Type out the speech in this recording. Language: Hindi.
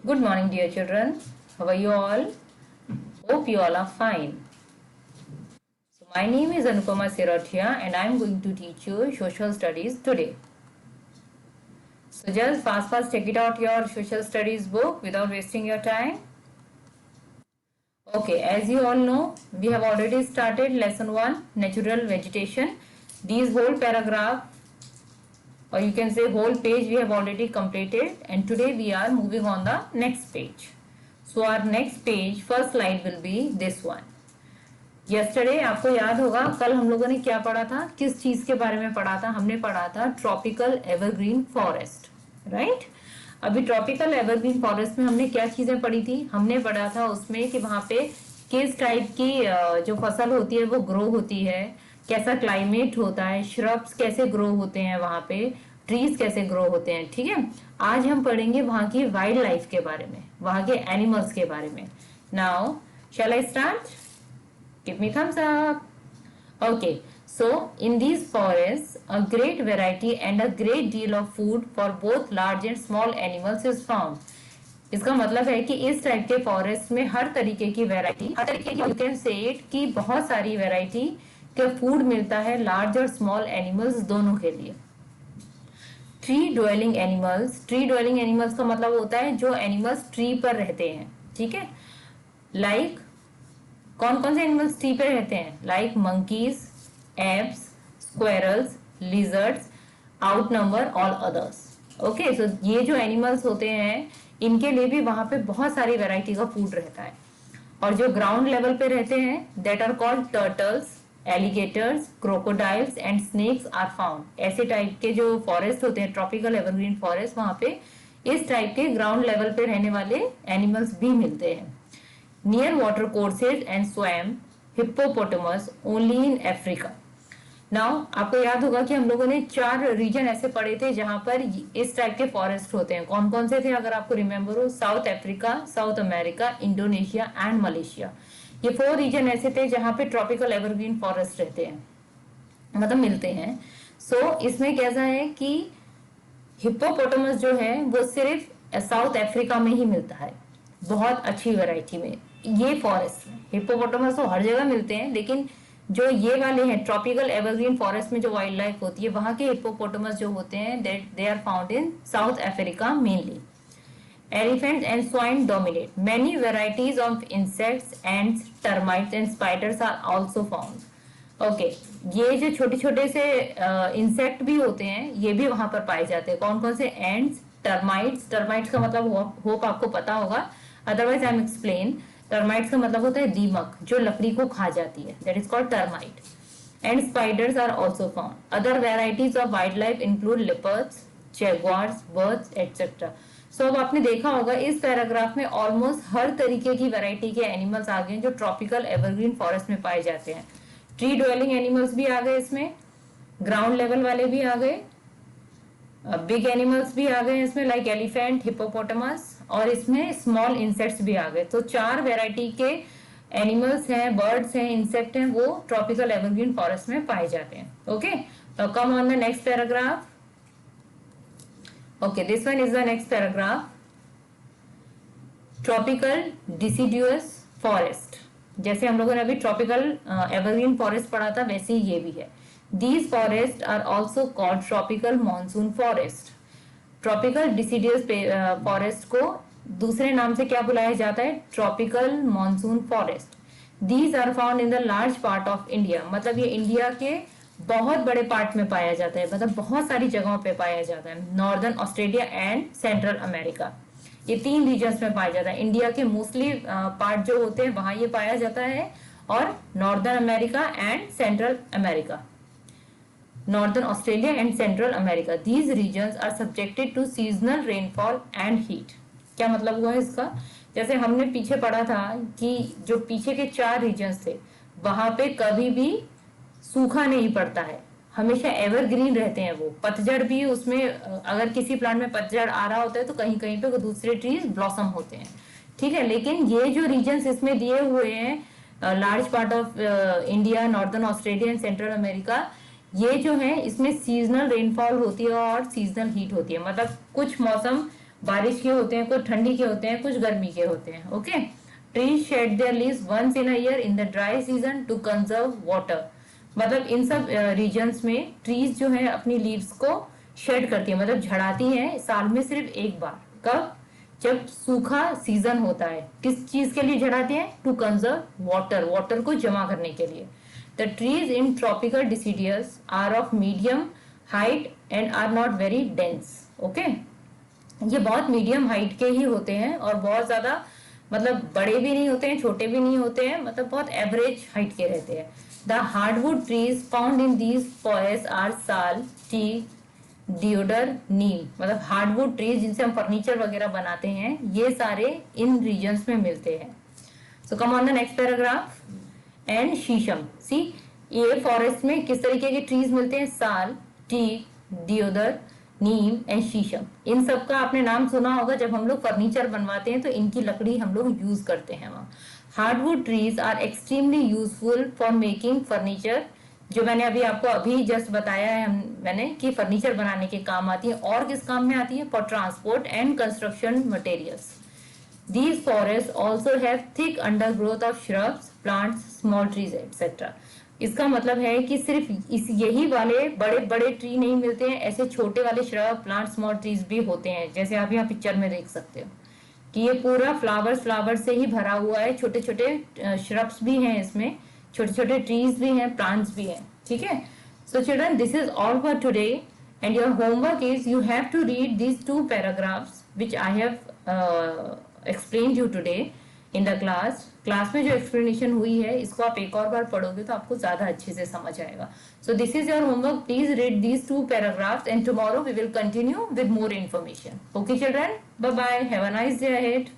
Good morning, dear children. How are you all? Hope you all are fine. So, my name is Anupama Sirathia and I am going to teach you social studies today. So, just fast check it out your social studies book without wasting your time. Okay, as you all know, we have already started lesson 1, natural vegetation. These whole paragraph or you can say whole page we have already completed, and today we are moving on the next page. So our next page, first slide will be this one. Yesterday आपको याद होगा कल हम लोगों ने क्या पढ़ा था, किस चीज के बारे में पढ़ा था? हमने पढ़ा था ट्रॉपिकल एवरग्रीन फॉरेस्ट, राइट? अभी ट्रॉपिकल एवरग्रीन फॉरेस्ट में हमने क्या चीजें पढ़ी थी? हमने पढ़ा था उसमें कि वहां पे किस टाइप की जो फसल होती है वो ग्रो होती है, कैसा क्लाइमेट होता है, श्रब्स कैसे ग्रो होते हैं वहां पे, ट्रीज कैसे ग्रो होते हैं। ठीक है, आज हम पढ़ेंगे वहां की वाइल्ड लाइफ के बारे में, वहां के एनिमल्स के बारे में। Now shall I start? Give me thumbs up. Okay, so in these forests, a great variety and a great deal of food for both large and small animals is found. इसका मतलब है कि इस टाइप के फॉरेस्ट में हर तरीके की वैरायटी, हर तरीके की, यू कैन से इट कि बहुत सारी वैरायटी का फूड मिलता है लार्ज और स्मॉल एनिमल्स दोनों के लिए। Tree dwelling animals, tree dwelling animals का मतलब होता है जो एनिमल्स ट्री पर रहते हैं। ठीक है, लाइक कौन कौन से एनिमल्स ट्री पे रहते हैं? Like monkeys, apes, squirrels, lizards, outnumber all others. Okay, so ये जो एनिमल्स होते हैं इनके लिए भी वहां पे बहुत सारी वैरायटी का फूड रहता है। और जो ग्राउंड लेवल पे रहते हैं that are called turtles, alligators, crocodiles and snakes are found. ऐसे टाइप के जो फॉरेस्ट होते हैं ट्रॉपिकल एवरग्रीन फॉरेस्ट, वहां पे इस टाइप के ग्राउंड लेवल पे रहने वाले एनिमल्स भी मिलते हैं। Near water courses and swam hippopotamus only in Africa. Now आपको याद होगा कि हम लोगों ने 4 रीजन ऐसे पढ़े थे जहां पर इस टाइप के फॉरेस्ट होते हैं। कौन कौन से थे अगर आपको रिमेम्बर हो? South Africa, south America, Indonesia and Malaysia. ये 4 रीजन ऐसे थे जहां पे ट्रॉपिकल एवरग्रीन फॉरेस्ट रहते हैं, मतलब मिलते हैं। सो इसमें कैसा है कि हिप्पोपोटामस जो है वो सिर्फ साउथ अफ्रीका में ही मिलता है, बहुत अच्छी वैरायटी में। ये फॉरेस्ट में हिप्पोपोटामस तो हर जगह मिलते हैं, लेकिन जो ये वाले हैं ट्रॉपिकल एवरग्रीन फॉरेस्ट में जो वाइल्ड लाइफ होती है वहां के हिप्पोपोटामस जो होते हैं they are found in South Africa mainly. Elephants and swine dominate. Many varieties of insects, ants, termites and spiders are also found. Okay, ये जो छोटे छोटे से इंसेक्ट भी होते हैं ये भी वहां पर पाए जाते हैं। कौन कौन से? Ends, termites. टर्माइट्स का मतलब होप आपको पता होगा, otherwise I am explain. Termites का मतलब होता है दीमक जो लकड़ी को खा जाती है, that is called termite. And spiders are also found. Other varieties of wildlife include leopards, jaguars, birds etcetera. So अब आपने देखा होगा इस पैराग्राफ में ऑलमोस्ट हर तरीके की वैरायटी के एनिमल्स आ गए जो ट्रॉपिकल एवरग्रीन फॉरेस्ट में पाए जाते हैं। ट्री ड्वेलिंग एनिमल्स भी आ गए इसमें, ग्राउंड लेवल वाले भी आ गए, बिग एनिमल्स भी आ गए इसमें लाइक एलिफेंट, हिप्पोपोटामस, और इसमें स्मॉल इंसेक्ट्स भी आ गए। तो 4 वैरायटी के एनिमल्स हैं, बर्ड्स हैं, इंसेक्ट हैं, वो ट्रॉपिकल एवरग्रीन फॉरेस्ट में पाए जाते हैं। ओके, तो come on the next paragraph. Okay, this one is the next paragraph. Tropical deciduous forest, जैसे हम लोगों ने अभी ट्रॉपिकल एवरग्रीन फॉरेस्ट पढ़ा था वैसे ही ये भी है। These forests are also called tropical monsoon forest. Tropical deciduous forest को दूसरे नाम से क्या बुलाया जाता है? Tropical monsoon forest. These are found in the large part of India, मतलब ये इंडिया के बहुत बड़े पार्ट में पाया जाता है, मतलब बहुत सारी जगहों पे पाया जाता है। Northern Australia and central America, ये 3 रीजन्स में पाया जाता है। इंडिया के मोस्टली पार्ट जो होते हैं वहां ये पाया जाता है, और northern America and central America, Northern Australia and Central America. These regions are subjected to seasonal rainfall and heat. क्या मतलब हुआ है इसका? जैसे हमने पीछे पढ़ा था कि जो पीछे के 4 रीजन्स थे वहां पे कभी भी सूखा नहीं पड़ता है, हमेशा एवरग्रीन रहते हैं वो। पतझड़ भी उसमें, अगर किसी प्लांट में पतझड़ आ रहा होता है तो कहीं कहीं पे दूसरे ट्रीज ब्लॉसम होते हैं। ठीक है, लेकिन ये जो रीजन्स इसमें दिए हुए हैं, large part of India, northern Australia and central America, ये जो है इसमें सीजनल रेनफॉल होती है और सीजनल हीट होती है। मतलब कुछ मौसम बारिश के होते हैं, कुछ ठंडी के होते हैं, कुछ गर्मी के होते हैं। Okay, trees shed their leaves once in a year in the dry season to conserve water. मतलब इन सब रीजन्स में ट्रीज जो है अपनी लीव्स को शेड करती है, मतलब झड़ाती हैं साल में सिर्फ एक बार। कब? जब सूखा सीजन होता है। किस चीज के लिए झड़ाती हैं? टू कंजर्व वाटर, वाटर को जमा करने के लिए। The trees in tropical deciduous are of medium height and are not very dense. Okay, ये बहुत मीडियम हाइट के ही होते हैं और बहुत ज्यादा मतलब बड़े भी नहीं होते हैं, छोटे भी नहीं होते हैं, मतलब बहुत एवरेज हाइट के रहते हैं। The hardwood trees found in these forest are sal, teak, deodar, neem. मतलब हार्डवुड ट्रीज जिनसे हम फर्नीचर वगैरह बनाते हैं, ये सारे इन रीजन्स में मिलते हैं। So come on the next paragraph. And shisham, see ये फॉरेस्ट में किस तरीके के ट्रीज मिलते हैं? साल, टीक, दियोदर, नीम एंड शीशम। इन सब का आपने नाम सुना होगा, जब हम लोग फर्नीचर बनवाते हैं तो इनकी लकड़ी हम लोग यूज करते हैं वहाँ। Hardwood trees are extremely useful for making furniture, जो मैंने अभी जस्ट बताया है मैंने कि फर्नीचर बनाने के काम आती है। और किस काम में आती है? For transport and construction materials. These forests also have thick undergrowth of shrubs, plants, small trees, etc. इसका मतलब है कि सिर्फ इस यही वाले बड़े बड़े ट्री नहीं मिलते हैं, ऐसे छोटे वाले श्रब, प्लांट, स्मॉल ट्रीज भी होते हैं। जैसे आप यहाँ पिक्चर में देख सकते हो कि ये पूरा फ्लावर से ही भरा हुआ है। छोटे छोटे श्रब्स भी हैं इसमें, छोटे छोटे ट्रीज भी हैं, प्लांट्स भी हैं। ठीक है, so children, this is all for today and your homework is you have to read these 2 paragraphs which I have explain you today in the class में जो एक्सप्लेनेशन हुई है, इसको आप एक और बार पढ़ोगे तो आपको ज्यादा अच्छे से समझ आएगा। So this is your homework, please read these 2 paragraphs and tomorrow we will continue with more information. Okay children, bye bye, have a nice day ahead.